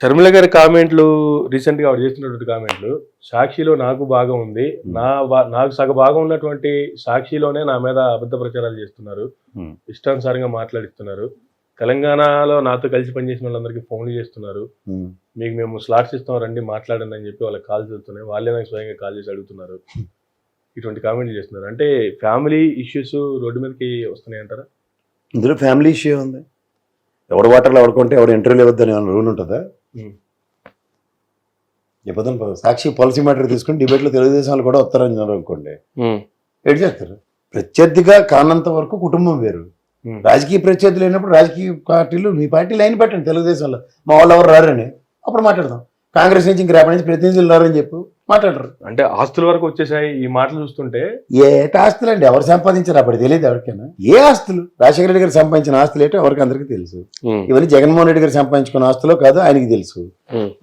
షర్మిల గారి కామెంట్లు రీసెంట్ గా ఆవిడ చేసినటువంటి కామెంట్లు సాక్షిలో నాకు భాగం ఉంది, నాకు సగ భాగం ఉన్నటువంటి సాక్షిలోనే నా మీద అబద్ధ ప్రచారాలు చేస్తున్నారు, ఇష్టానుసారంగా మాట్లాడిస్తున్నారు, తెలంగాణలో నాతో కలిసి పనిచేసిన వాళ్ళందరికీ ఫోన్లు చేస్తున్నారు, మీకు మేము స్లాట్స్ ఇస్తాం రండి మాట్లాడండి అని చెప్పి వాళ్ళకి కాల్ చేస్తున్నాయి, వాళ్ళే నాకు స్వయంగా కాల్ చేసి అడుగుతున్నారు, ఇటువంటి కామెంట్లు చేస్తున్నారు. అంటే ఫ్యామిలీ ఇష్యూస్ రోడ్డు మీదకి వస్తున్నాయి అంటారా? ఇందులో ఫ్యామిలీ ఇష్యూ ఉంది. ఎవడు వాటర్లో ఎవడుకుంటే ఎవడు ఇంటర్వ్యూలు ఇవ్వద్దని రూల్ ఉంటుందా? చెప్పదు. సాక్షి పాలసీ మ్యాటర్ తీసుకుని డిబేట్లో తెలుగుదేశం వాళ్ళు కూడా వస్తారని అనుకోండి, ఎటు చేస్తారు? ప్రత్యర్థిగా కానంత వరకు కుటుంబం వేరు, రాజకీయ ప్రత్యర్థులు అయినప్పుడు రాజకీయ పార్టీలు మీ పార్టీ లైన్ పెట్టండి, తెలుగుదేశంలో మా వాళ్ళు ఎవరు రారని అప్పుడు మాట్లాడదాం. కాంగ్రెస్ నుంచి ఇంక రేపటి నుంచి ప్రతినిధులు రారని చెప్పు మాట్లాడరు. అంటే ఆస్తుల వరకు వచ్చేసాయి ఈ మాటలు చూస్తుంటే. ఏట ఆస్తులు అండి, ఎవరు సంపాదించారు అప్పుడు తెలియదు ఎవరికైనా. ఏ ఆస్తులు? రాజశేఖర రెడ్డి గారు సంపాదించిన ఆస్తులు ఏంటో ఎవరికి అందరికీ తెలుసు. ఇవన్నీ జగన్మోహన్ రెడ్డి గారు సంపాదించుకున్న ఆస్తులో కాదు ఆయనకి తెలుసు.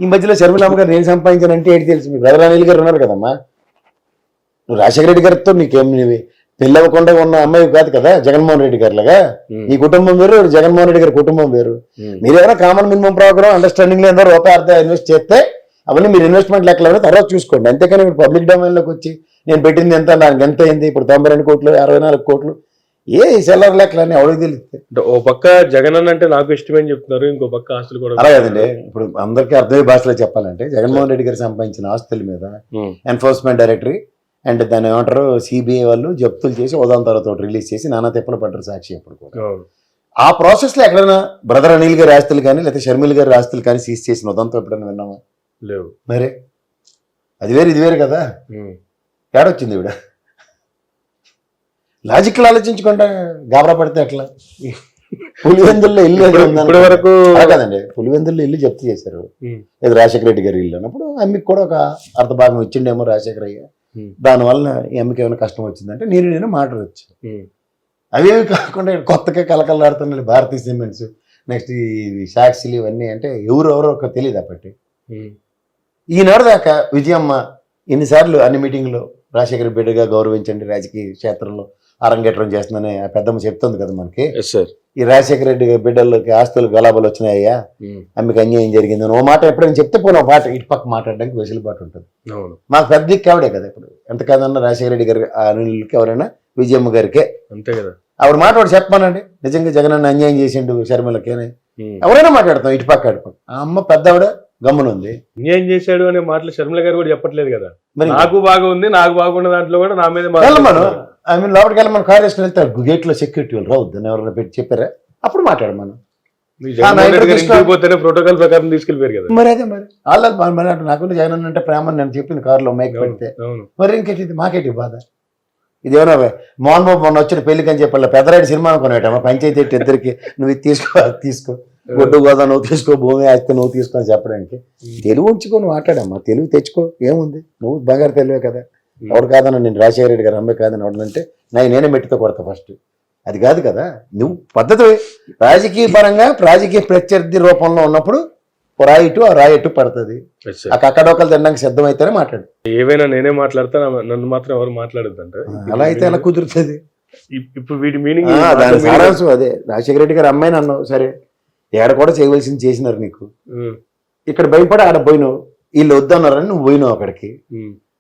ఈ మధ్యలో షర్మిలమ్మ గారు నేను సంపాదించానంటే ఏంటి తెలుసు? మీ బ్రదర్ అనిల్ గారు ఉన్నారు కదమ్మా, నువ్వు రాజశేఖర రెడ్డి గారితో నీకేం పెళ్ళవకుండా ఉన్న అమ్మాయి కాదు కదా జగన్మోహన్ రెడ్డి గారిలాగా. నీ కుటుంబం వేరు, జగన్మోహన్ రెడ్డి గారి కుటుంబం వేరు. మీరు ఏమైనా కామన్ మినిమం ప్రోగ్రామ్ అండర్స్టాండింగ్ లో రూపాయి అర్థం ఇన్వెస్ట్ చేస్తే అవన్నీ మీరు ఇన్వెస్ట్మెంట్ లెక్కలు తర్వాత చూసుకోండి. అంతేకాని ఇప్పుడు పబ్లిక్ డొమైన్లోకి వచ్చి నేను పెట్టింది ఎంత, నాకు ఎంత అయింది, ఇప్పుడు 92 కోట్లు 64 కోట్లు ఏ సెల్లర్ లెక్కలని ఎవరికి తెలుస్తాయి? ఓ పక్క జగన్ అంటే నాకు ఇష్టమని చెప్తున్నారు, ఇంకో పక్క ఆస్తులు కూడా అలా కదండి. ఇప్పుడు అందరికీ అర్థమయ్యే భాషలో చెప్పాలంటే జగన్మోహన్ రెడ్డి గారు సంపాదించిన ఆస్తుల మీద ఎన్ఫోర్స్మెంట్ డైరెక్టరీ అండ్ దాన్ని ఏమంటారు సిబిఐ వాళ్ళు జప్తులు చేసి ఉదాహరణ తర్వాత రిలీజ్ చేసి నానా తిప్పలు పడ్డారు సాక్షి అప్పుడు కూడా. ఆ ప్రాసెస్లో ఎక్కడైనా బ్రదర్ అనిల్ గారి ఆస్తులు కానీ లేకపోతే షర్మిల గారి ఆస్తులు కానీ సీజ్ చేసిన ఉదంతో ఎప్పుడైనా విన్నామా? లేవు. మరే అది వేరు ఇది వేరు కదా. ఏడొచ్చింది ఇవిడ లాజిక్లు ఆలోచించకుండా గాబరా పడితే ఎట్లా? పులివెందుల్లో ఇల్లు వరకు కదండి, పులివెందుల్లో ఇల్లు జప్తు చేశారు, ఇది రాజశేఖర రెడ్డి గారి ఇల్లు అన్నప్పుడు అమ్మికి కూడా ఒక అర్ధ భాగం ఇచ్చిండేమో రాజశేఖర అయ్య. దానివల్ల ఈ అమ్మకి ఏమైనా కష్టం వచ్చిందంటే నేను మాట్లాడవచ్చు. అవేమి కాకుండా కొత్తగా కలకలాడుతున్నాయి భారతీయ సిమెంట్స్, నెక్స్ట్ ఈ సాక్షిలు ఇవన్నీ అంటే ఎవరెవరో ఒక తెలియదు అప్పటి. ఈనాడు దాకా విజయమ్మ ఎన్నిసార్లు అన్ని మీటింగ్లో రాజశేఖర బిడ్డగా గౌరవించండి, రాజకీయ క్షేత్రంలో అరంగేట్రం చేస్తుందని ఆ పెద్దమ్మ చెప్తుంది కదా మనకి. ఈ రాజశేఖర రెడ్డి బిడ్డలకి ఆస్తులు గలాబాలు వచ్చినాయ్యా, ఆమెకు అన్యాయం జరిగిందని ఓ మాట ఎప్పుడైనా చెప్తే పోయిన మాట ఇటు పక్క మాట్లాడడానికి వెసులుబాటు ఉంటుంది. మాకు పెద్ద దిక్కు ఆవిడే కదా. ఇప్పుడు ఎంత కాదన్నా రాజశేఖర రెడ్డి గారి అనిల్కి ఎవరైనా విజయమ్మ గారికే అంతే కదా. ఆవిడ మాట వాడు చెప్పానండి, నిజంగా జగన్ అన్న అన్యాయం చేసిండు షర్మిలకేనే ఎవరైనా మాట్లాడతాం ఇటు పక్క అటు పక్క. ఆ అమ్మ పెద్దవిడ గమ్మునుంది. అన్యాయం చేశాడు అనే మాటలు షర్మిల గారు కూడా చెప్పట్లేదు కదా. నాకు బాగా ఉంది, నాకు బాగున్న దాంట్లో కూడా నా మీద వెళ్ళమను. ఐ మీన్ లోపలికి వెళ్ళమని కార్ వేసుకుని వెళ్తారు, గేట్ లో సెక్యూరిటీ వాళ్ళు రావద్దని ఎవరైనా పెట్టి చెప్పారా? అప్పుడు మాట్లాడమను. ప్రోటోకాల్ ప్రకారం తీసుకెళ్ళిపోయారు కదా. మరి అదే మరి వాళ్ళు మరి నాకు జగన్ అంటే ప్రేమ నేను చెప్పిన కారులో మైక్ పెడితే మరి ఇంకేంటి మాకేంటి బాధ? ఇదేమన్నా మోహన్ బాబు మొన్న వచ్చిన పెళ్లికి అని చెప్పాలి పెద్దరాయుడు సినిమా అనుకునేటమ్మా పంచాయతీ ఇద్దరికి నువ్వు ఇది తీసుకో గొడ్డు గోదా నువ్వు తీసుకో, భూమి ఆస్తి నువ్వు తీసుకో అని చెప్పడానికి. తెలుగు ఉంచుకొని మాట్లాడమ్మా, తెలుగు తెచ్చుకో, ఏముంది? నువ్వు బంగారు తెలివే కదా. ఎవడు కాదన్నా నేను రాజశేఖర రెడ్డి గారు అమ్మాయి కాదని ఎవడంటే నేనే మెట్టితో కొడతా ఫస్ట్. అది కాదు కదా. నువ్వు పద్ధతి రాజకీయ పరంగా రాజకీయ ప్రత్యర్థి రూపంలో ఉన్నప్పుడు రాయిటు ఆ రాయిటు పడుతుంది. ఆ కక్కడొక్కలు తినడానికి సిద్ధమైతేనే మాట్లాడు. ఏవైనా నేనే మాట్లాడతా, నన్ను మాత్రం ఎవరు మాట్లాడద్దు అంటే అలా అయితే ఎలా కుదురుతుంది? ఇప్పుడు వీటి మీనింగ్ దాని సారాంశం అదే. రాజశేఖర రెడ్డి గారు అమ్మాయిని అన్నావు సరే, ఏడ కూడా చేయవలసింది చేసినారు నీకు. ఇక్కడ భయపడి ఆడ పోయినావు, వీళ్ళు వద్దన్నారని నువ్వు పోయినావు అక్కడికి.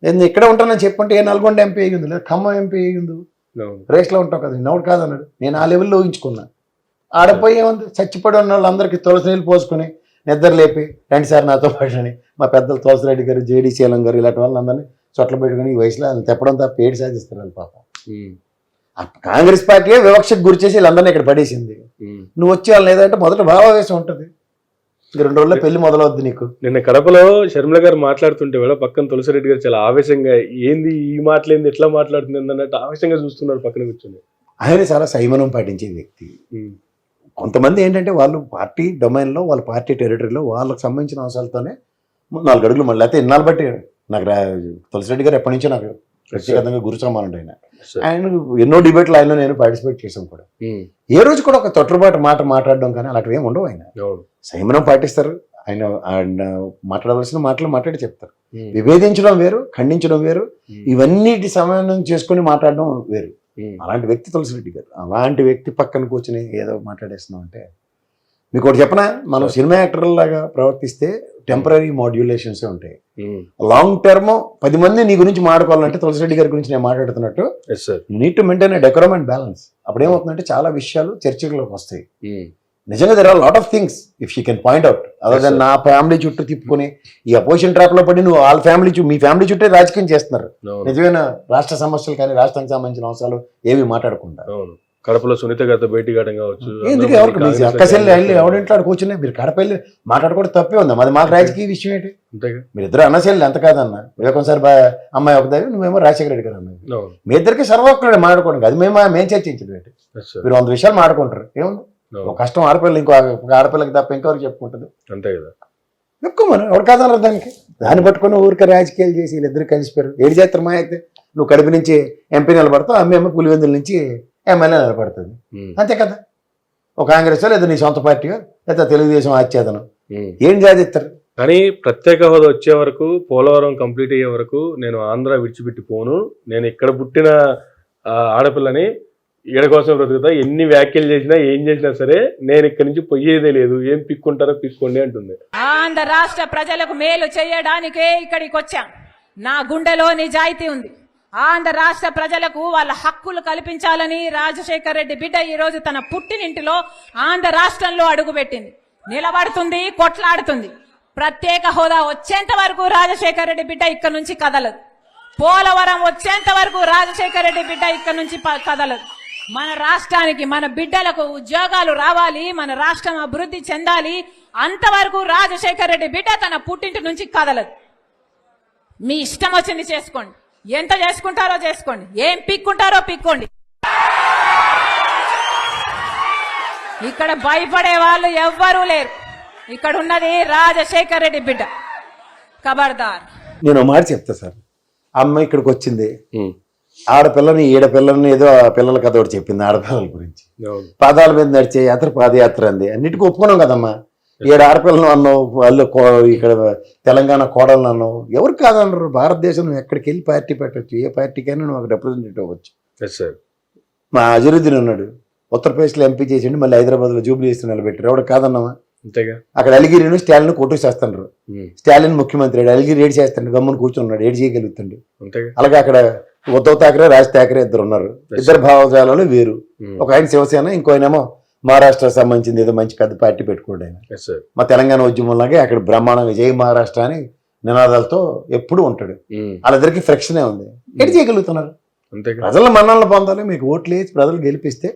నేను ఇక్కడ ఉంటానని చెప్పుంటే ఏ నల్గొండ ఎంపీ అయ్యింది, లేదా ఖమ్మం ఎంపీ అయ్యింది, రేస్లో ఉంటావు కదా. నవ్వుడు కాదన్నాడు, నేను ఆ లెవెల్లో ఊహించుకున్నా. ఆడపోయి ఏముంది, చచ్చిపడి ఉన్న వాళ్ళందరికీ తులసి నీళ్ళు పోసుకుని నిద్ర లేపి రండి సార్ నాతో పాటు అని మా పెద్దలు తులసిరెడ్డి గారు, జేడీ శీలం గారు ఇలాంటి వాళ్ళందరినీ చొట్ల పెట్టుకుని ఈ వయసులో వాళ్ళు తెప్పడం తప్ప ఏడు సాధిస్తారు వాళ్ళు పాపం. కాంగ్రెస్ పార్టీ వివక్షకు గురి చేసి వీళ్ళందరినీ ఇక్కడ పడేసింది. నువ్వు వచ్చి వాళ్ళు లేదంటే మొదట భావావేశం ఉంటుంది, 2 రోజుల్లో పెళ్లి మొదలవుద్ది నీకు. నిన్న కడపలో షర్మిల గారు మాట్లాడుతుంటే కూడా పక్కన తులసిరెడ్డి గారు చాలా ఆవేశంగా ఏంది ఈ మాటలేంది ఎట్లా మాట్లాడుతుంది అన్నట్టు ఆవేశంగా చూస్తున్నారు పక్కన కూర్చొని. ఆయన చాలా సంయమనం పాటించే వ్యక్తి. కొంతమంది ఏంటంటే వాళ్ళు పార్టీ డొమైన్లో వాళ్ళ పార్టీ టెరిటరీలో వాళ్ళకి సంబంధించిన అంశాలతోనే 4 అడుగులు మళ్ళీ అయితే ఇన్నాళ్ళు బట్టి నాకు తులసిరెడ్డి గారు ఎప్పటి నుంచో నాకు వ్యక్తిగతంగా గురు సమానుడు. ఆయన ఎన్నో డిబేట్లు ఆయనలో నేను పార్టిసిపేట్ చేసాం కూడా. ఏ రోజు కూడా ఒక తొట్టుబాటు మాట మాట్లాడడం కానీ అలాంటివి ఏమి ఉండవు. ఆయన సంయమనం పాటిస్తారు. ఆయన మాట్లాడవలసిన మాటలు మాట్లాడి చెప్తారు. విభేదించడం వేరు, ఖండించడం వేరు, ఇవన్నిటి సమన్వయం చేసుకుని మాట్లాడడం వేరు. అలాంటి వ్యక్తి తులసిరెడ్డి గారు. అలాంటి వ్యక్తి పక్కన కూర్చొని ఏదో మాట్లాడేస్తున్నాం అంటే మీకు ఒకటి చెప్పనా, మనం సినిమా యాక్టర్లాగా ప్రవర్తిస్తే టెంపరీ మాడ్యులేషన్స్ ఉంటాయి. లాంగ్ టర్మ్ 10 మంది నీ గురించి మాట్లాడుకోవాలంటే తులసిరెడ్డి గారి గురించి నేను మాట్లాడుతున్నట్టు need to maintain decorum and balance. అప్పుడు ఏమవుతుందంటే చాలా విషయాలు చర్చలోకి వస్తాయి. నిజంగా there are lot of things if she can point out. Other నా ఫ్యామిలీ చుట్టూ తిప్పుకొని ఈ అపోజిషన్ ట్రాప్ లో పడి నువ్వు వాళ్ళ ఫ్యామిలీ మీ ఫ్యామిలీ చుట్టే రాజకీయం చేస్తున్నారు. నిజమైన రాష్ట్ర సమస్యలు కానీ రాష్ట్రానికి సంబంధించిన అవసరాలు ఏవి మాట్లాడకుండా. కడపలో సునీత గారితో భేటీ కావడం కావచ్చు. ఎందుకు ఎవరికి అక్కసెల్లి వెళ్ళి ఎవరింట్లో కూర్చున్నా మీరు కడప వెళ్ళి మాట్లాడుకోవడం తప్పే ఉందా? అది మాకు రాజకీయ విషయం ఏంటి? మీరు ఇద్దరు అన్నసెల్లి ఎంత కాదన్నా ఒకసారి అమ్మాయి ఒక దగ్గర నువ్వేమో రాజశేఖర రెడ్డి గారు అన్నది మీ ఇద్దరికి సర్వొక్కడే మాట్లాడుకోండి. అది మేము చర్చించడం ఏంటి? మీరు 100 విషయాలు మాట్లాడుకుంటారు ఏముంది? ఒక కష్టం ఆడపిల్ల ఇంకో ఆడపిల్లకి తప్ప ఇంకెవరికి చెప్పుకుంటుంది? అంతే కదా, చెప్పుకోమని ఎవరు కాదన్నారు దానికి. దాన్ని పట్టుకుని ఊరికే రాజకీయాలు చేసి వీళ్ళిద్దరు కలిసిపోయారు. ఏడు చేస్తారు మా అయితే నువ్వు కడుపు నుంచి ఎంపీ నిలబడతావు, అమ్మ పులివెందుల నుంచి ఎమ్మెల్యే నిలబడుతుంది. అంతే కదా. ఒక కాంగ్రెస్ లేదా నీ సొంత పార్టీగా లేదా తెలుగుదేశం ఆచ్ఛేదనం ఏం సాధిస్తారు? కానీ ప్రత్యేక హోదా వచ్చే వరకు, పోలవరం కంప్లీట్ అయ్యే వరకు నేను ఆంధ్ర విడిచిపెట్టి పోను, నేను ఇక్కడ పుట్టిన ఆడపిల్లని ఈడ కోసం బ్రతుకుతా, ఎన్ని వ్యాఖ్యలు చేసినా ఏం చేసినా సరే నేను ఇక్కడి నుంచి పోయేదే లేదు, ఏం పిక్కుంటారో పిక్కోండి అంటుంది. ఆంధ్ర రాష్ట్ర ప్రజలకు మేలు చేయడానికే ఇక్కడికి వచ్చాం. నా గుండెలో నిజాయితీ ఉంది. ఆంధ్ర రాష్ట్ర ప్రజలకు వాళ్ళ హక్కులు కల్పించాలని రాజశేఖర్ రెడ్డి బిడ్డ ఈ రోజు తన పుట్టినింటిలో ఆంధ్ర రాష్ట్రంలో అడుగుపెట్టింది. నిలబడుతుంది, కొట్లాడుతుంది. ప్రత్యేక హోదా వచ్చేంత వరకు రాజశేఖర్ రెడ్డి బిడ్డ ఇక్కడ నుంచి కదలదు. పోలవరం వచ్చేంత వరకు రాజశేఖర్ రెడ్డి బిడ్డ ఇక్కడ నుంచి కదలదు. మన రాష్ట్రానికి, మన బిడ్డలకు ఉద్యోగాలు రావాలి, మన రాష్ట్రం అభివృద్ధి చెందాలి, అంతవరకు రాజశేఖర్ రెడ్డి బిడ్డ తన పుట్టింటి నుంచి కదలదు. మీ ఇష్టం వచ్చింది చేసుకోండి, ఎంత చేసుకుంటారో చేసుకోండి, ఏం పిక్కుంటారో పిక్కోండి. ఇక్కడ భయపడే వాళ్ళు ఎవ్వరూ లేరు. ఇక్కడ ఉన్నది రాజశేఖర్ రెడ్డి బిడ్డ. ఖబర్దార్. నేను మాట చెప్తా సార్, అమ్మ ఇక్కడికి వచ్చింది, ఆడపిల్లని ఈడపిల్లని ఏదో ఆ పిల్లల కథ ఒకటి చెప్పింది ఆడపిల్లల గురించి. పాదాల మీద నడిచే యాత్ర పాదయాత్ర అంది, అన్నిటికీ ఒప్పుకున్నాం కదమ్మా. 7 ఆడపిల్లలు అన్నావు, వాళ్ళు ఇక్కడ తెలంగాణ కోడలను అన్నావు, ఎవరు కాదన్నారు? భారతదేశం ఎక్కడికి వెళ్ళి పార్టీ పెట్టచ్చు, ఏ పార్టీకైనా నువ్వు ఒక రిప్రజెంటేటివ్ అవ్వచ్చు. మా అజరుద్దీన్ ఉన్నాడు, ఉత్తరప్రదేశ్లో ఎంపీ చేసిండి, మళ్ళీ హైదరాబాద్లో జూబ్లీ చేసి నిలబెట్టారు, ఎవరు కాదన్నావా? అక్కడ అలిగిరిను స్టాలిన్ కొట్టు చేస్తాడు. స్టాలిన్ ముఖ్యమంత్రి, అలిగిరి ఏడు చేస్తాడు, గమ్మును కూర్చున్నాడు, ఏడు చేయగలుగుతాడు. అలాగే అక్కడ ఉద్ధవ్ థాకరే, రాజ్ థాకరే ఇద్దరు ఉన్నారు. ఇద్దరు భావజాలలో వేరు. ఒక ఆయన శివసేన, ఇంకో ఆయనేమో మహారాష్ట్ర సంబంధించింది ఏదో మంచి పెద్ద పార్టీ పెట్టుకోండి. ఆయన మా తెలంగాణ ఉద్యమంలాగే అక్కడ బ్రహ్మాండంగా జై మహారాష్ట్ర అని నినాదాలతో ఎప్పుడు ఉంటాడు. వాళ్ళిద్దరికి ఫ్రిక్షనే ఉంది. ఎటు చేయగలుగుతున్నారు? ప్రజల మన్ననలు పొందాలి, మీకు ఓట్లు వేసి ప్రజలు గెలిపిస్తే.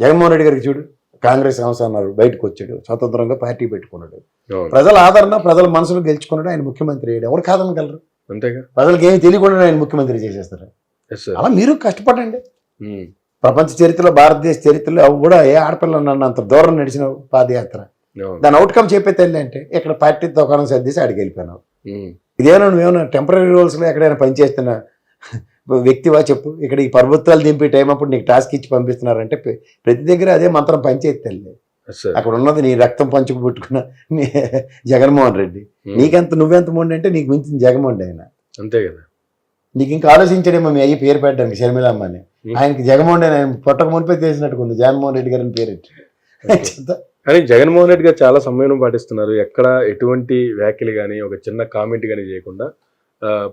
జగన్మోహన్ రెడ్డి గారికి చూడు, కాంగ్రెస్ సంస్థ అన్నారు, బయటకు వచ్చాడు, స్వతంత్రంగా పార్టీ పెట్టుకున్నాడు, ప్రజల ఆదరణ ప్రజల మనసులో గెలుచుకున్నాడు, ఆయన ముఖ్యమంత్రి అయ్యాడు. ఎవరు కాదనగలరు? ప్రజలకు ఏమి తెలియకుండా ఆయన ముఖ్యమంత్రి చేసేస్తారు. అలా మీరు కష్టపడండి. ప్రపంచ చరిత్రలో, భారతదేశ చరిత్రలో కూడా ఏ ఆడపిల్ల నన్ను అంత దూరం నడిచిన పాదయాత్ర, దాని అవుట్కమ్ చెప్పే తల్లి అంటే ఇక్కడ పార్టీ దుకాణం సర్దేసి ఆడికి వెళ్ళిపోయినావు. ఇదేమన్నా నువ్వేమన్నా టెంపరీ రోల్స్ లో ఎక్కడైనా పనిచేస్తున్నా వ్యక్తివా చెప్పు? ఇక్కడ ఈ ప్రభుత్వాలు దింపే టైం అప్పుడు నీకు టాస్క్ ఇచ్చి పంపిస్తున్నారంటే ప్రతి దగ్గర అదే మంత్రం పనిచేయదు తల్లి. అక్కడ ఉన్నది నీ రక్తం పంచుకు పుట్టుకున్న జగన్మోహన్ రెడ్డి. నీకెంత నువ్వెంత మొండి అంటే నీకు మించిన జగన్మోహన్ ఆయన. అంతే కదా. నీకు ఇంకా ఆలోచించడేమో మీ అయ్యి పేరు పెట్టడానికి షర్మిలమ్మ అని. ఆయనకి జగన్మోహన్ రెడ్డి ఆయన పుట్టక మునిపే తెలిసినట్టుకుంది, జగన్మోహన్ రెడ్డి గారిని పేరెట్టి. కానీ జగన్మోహన్ రెడ్డి గారు చాలా సమయం పాటిస్తున్నారు. ఎక్కడ ఎటువంటి వ్యాఖ్యలు కానీ ఒక చిన్న కామెంట్ కానీ చేయకుండా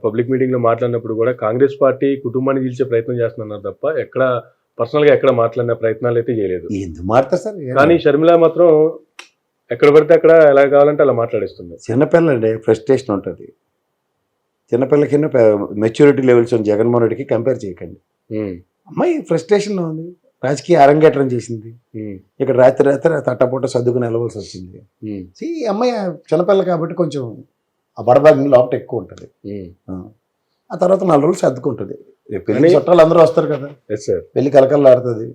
పబ్లిక్ మీటింగ్ లో మాట్లాడినప్పుడు కూడా కాంగ్రెస్ పార్టీ కుటుంబాన్ని నిలిచే ప్రయత్నం చేస్తున్నారు తప్ప ఎక్కడ పర్సనల్ గా ఎక్కడ మాట్లాడిన ప్రయత్నాలు అయితే చేయలేదు. ఎందుకు మాట్లాడతారు సార్? కానీ షర్మిల మాత్రం ఎక్కడ పడితే అక్కడ ఎలా కావాలంటే అలా మాట్లాడిస్తుంది. చిన్నపిల్లండి, ఫ్రస్ట్రేషన్ ఉంటుంది. చిన్నపిల్ల కింద మెచ్యూరిటీ లెవెల్స్ జగన్మోహన్ రెడ్డికి కంపేర్ చేయకండి. అమ్మాయి ఫ్రస్ట్రేషన్లో ఉంది, రాజకీయ అరంగేట్రం చేసింది, ఇక్కడ రాత్రి తట్టపూట సర్దుకుని వెళ్ళవలసి వచ్చింది. ఈ అమ్మాయి చిన్నపిల్ల కాబట్టి కొంచెం ఆ బడబాగ్ని లోపల ఎక్కువ ఉంటుంది. ఆ తర్వాత 4 రోజులు సర్దుకుంటుంది. పెళ్లి చుట్టాలు అందరూ వస్తారు కదా, పెళ్లి కలకల్లాడుతుంది.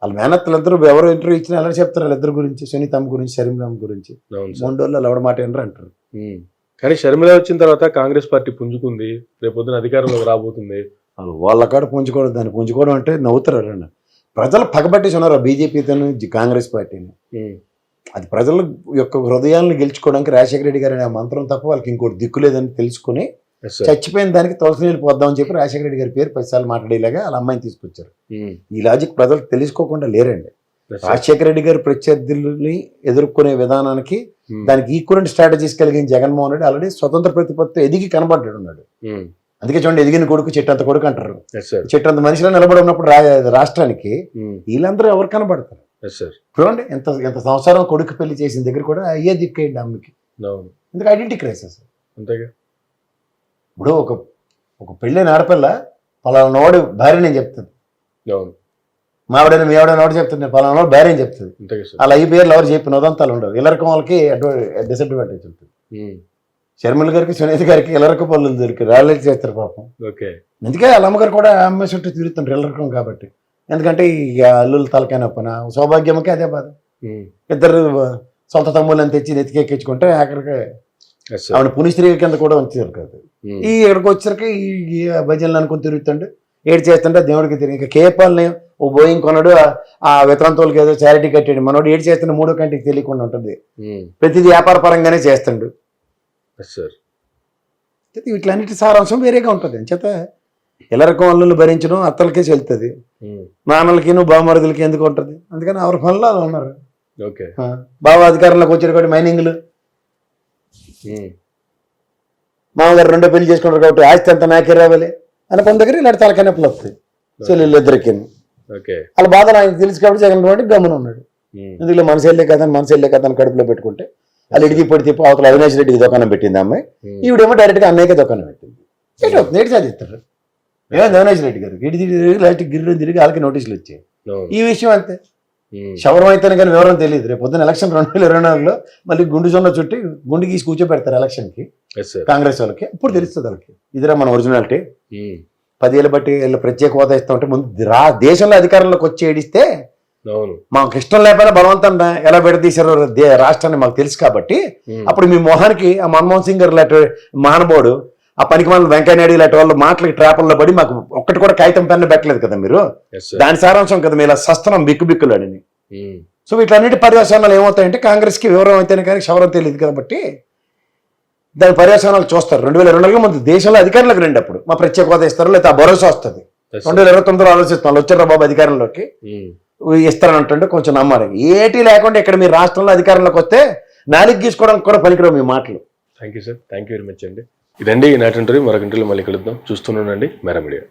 వాళ్ళ మేనత్తలందరూ ఎవరు ఇంటర్వ్యూ ఇచ్చినా ఎలా చెప్తారు వాళ్ళిద్దరి గురించి, సునీతమ్మ గురించి, షర్మిలమ్మ గురించి. 3 రోజులు ఎవడ మాట ఏంటో అంటారు. కానీ షర్మిల వచ్చిన తర్వాత కాంగ్రెస్ పార్టీ పుంజుకుంది, రేపొద్దున అధికారంలోకి రాబోతుంది. వాళ్ళ కాడ పుంజుకోవడం, దాన్ని పుంజుకోవడం అంటే నవ్వుతారు ఎవరన్నా. ప్రజలు పగబట్టేసి ఉన్నారు బీజేపీతో కాంగ్రెస్ పార్టీని. అది ప్రజల యొక్క హృదయాలను గెలుచుకోవడానికి రాజశేఖర రెడ్డి గారు అనే మంత్రం తప్ప వాళ్ళకి ఇంకోటి దిక్కు లేదని తెలుసుకుని చచ్చిపోయిన దానికి తులసి నీళ్ళు పోద్దామని చెప్పి రాజశేఖర రెడ్డి గారి పేరు 10 సార్లు మాట్లాడేలాగా వాళ్ళ అమ్మాయిని తీసుకొచ్చారు. ఈ లాజిక్ ప్రజలకు తెలుసుకోకుండా లేరండి. Yes, sir. రాజశేఖర రెడ్డి గారి ప్రత్యర్థులని ఎదుర్కొనే విధానానికి దానికి ఈక్వలెంట్ స్ట్రాటజీస్ కలిగిన జగన్మోహన్ రెడ్డి ఆల్రెడీ స్వతంత్ర ప్రతిపత్తి ఎదిగి కనబడ్డాడు ఉన్నాడు. అందుకే చూడండి, ఎదిగిన కొడుకు చెట్టంత కొడుకు అంటారు. చెట్టంత మనిషిలో నిలబడి ఉన్నప్పుడు రాష్ట్రానికి వీళ్ళందరూ ఎవరు కనబడతారు? చూడండి, ఎంత ఎంత సంవత్సరం కొడుకు పెళ్లి చేసిన దగ్గర కూడా అయ్యే దిక్కేయండి అమ్మకి. ఎందుకు ఐడెంటిటీ క్రైసిస్. అంతేగా. ఇప్పుడు ఒక పెళ్ళైన ఆడపిల్ల పలానా వాడు భార్య నేను చెప్తుంది, మావిడైనా మీ ఆవిడైనా వాడు చెప్తుంది, పలానా వాడు భార్య అని చెప్తుంది. అలా ఈ పేర్లు ఎవరు చెప్పిన ఉదంతాలు ఉండవు. ఇల్లరకం వాళ్ళకి డిసడ్వాంటేజ్ ఉంటుంది. షర్మిల గారికి సునీత గారికి ఇల్లరకం పనులు దొరికి రాళ్ళు చేస్తారు పాపం. అందుకే వాళ్ళ అమ్మగారు కూడా అమ్మ చుట్టూ తిరుగుతుంటారు ఇల్లరకం కాబట్టి. ఎందుకంటే ఈ అల్లులు తలకైన పని సౌభాగ్యమకి అదే బాధ. ఇద్దరు సొంత తమ్ముళ్ళని తెచ్చి నెతికెక్కించుకుంటే అక్కడికి ఆవిడ పునిస్త్రీ కింద కూడా ఉంచారు కదా. ఈ ఇక్కడికి వచ్చరికి ఈ భజనలు అనుకుని తిరుగుతుండే ఏడు చేస్తుంటే దేవుడికి తిరిగి ఇంకా కేపాలని ఓ బోయింగ్ కొన్నాడు, ఆ వితంతువులకి ఏదో చారిటీ కట్టాడు మనోడు. ఏడు చేస్తుండే మూడో కంటికి తెలియకుండా ఉంటుంది. ప్రతిదీ వ్యాపార పరంగానే చేస్తుండు. వీటిలన్నిటి సారాంశం వేరేగా ఉంటుంది. అంచేత ఇల్లరకం అల్లులు భరించడం అత్తలకే చెల్తుంది, నాన్నలకి బామరుదులకి ఎందుకు ఉంటుంది? అందుకని ఎవరి పనులు అలా ఉన్నారు. బాబా అధికారంలోకి వచ్చారు కాబట్టి మైనింగ్లు, మామగారు రెండో పెళ్లి చేసుకుంటారు కాబట్టి ఆస్తి అంతా నాకే రావాలి అని కొంత దగ్గర ఇలాంటి తలకనప్పులు వస్తాయి చెల్లెళ్ళు ఇద్దరికి. వాళ్ళ బాధలు ఆయనకు తెలుసు కాబట్టి జగన్ రెడ్డి గమ్మున ఉన్నాడు. ఎందుకు మనసు వెళ్ళే కదా అని కడుపులో పెట్టుకుంటే వాళ్ళు ఇడికి పొడితే అవతల అవినాష్ రెడ్డికి దుకాణం పెట్టింది అమ్మాయి, ఈవిడేమో డైరెక్ట్గా అన్నయ్యకే దుకాణం పెట్టింది. నేటి సాధిస్తారు ఏమైంది అవినాష్ రెడ్డి గారు ఇటు లాస్ట్ గిర్రె తిరిగి వాళ్ళకి నోటీసులు వచ్చాయి. ఈ విషయం అంతే. శవరం అయితేనే కానీ వివరం తెలియదు. రేపు పొద్దున ఎలక్షన్ 2024లో మళ్ళీ గుండు జొన్న చుట్టి గుండు గీసి కూర్చోబెడతారు ఎలక్షన్కి కాంగ్రెస్ వాళ్ళకి. ఇప్పుడు తెలుస్తుంది వాళ్ళకి ఇదిరా మన ఒరిజినాలిటీ. 10 ఏళ్ళు బట్టి వీళ్ళు ప్రత్యేక హోదా ఇస్తా ఉంటే ముందు దేశంలో అధికారంలోకి వచ్చి ఏడిస్తే మాకు ఇష్టం లేకపోయినా బలవంతంగా ఎలా విడదీశారో రాష్ట్రాన్ని మాకు తెలుసు కాబట్టి అప్పుడు మీ మొహానికి ఆ మన్మోహన్ సింగ్ గారు లాంటి మహానుభావుడు, ఆ పనికి మన వెంకయ్య నాయుడు లాంటి వాళ్ళు మాటలకి ట్రాపుల్లో పడి మాకు ఒక్కటి కూడా కాగితం పెన్ను పెట్టలేదు కదా మీరు. దాని సారాంశం కదా మీరు ఇలా సస్తనం బిక్కుబిక్కులాడని. సో వీటన్నిటి పర్యవసానాలు ఏమవుతాయంటే కాంగ్రెస్కి వివరం అయితేనే కానీ క్షవరం తెలియదు కాబట్టి దాని పర్యవసానాలు చూస్తారు. 2022లో ముందు దేశంలో అధికారులకు రండి, అప్పుడు మా ప్రత్యేక హోదా ఇస్తారు, లేదా ఆ భరోసా వస్తుంది. 2029లో ఆలోచిస్తాం వచ్చారా బాబు అధికారంలోకి ఇస్తారంటే కొంచెం నమ్మాలి. ఏటీ లేకుండా ఇక్కడ మీ రాష్ట్రంలో అధికారంలోకి వస్తే నాలుగు గీసుకోవడానికి కూడా పనికిరావు మీ మాటలు. Thank you sir, thank you very much అండి. ఇదండి ఈనాటి ఇంటర్వ్యూ. మరొక ఇంటర్వ్యూలో మళ్ళీ కలుద్దాం. చూస్తున్నానండి మేరా మీడియా.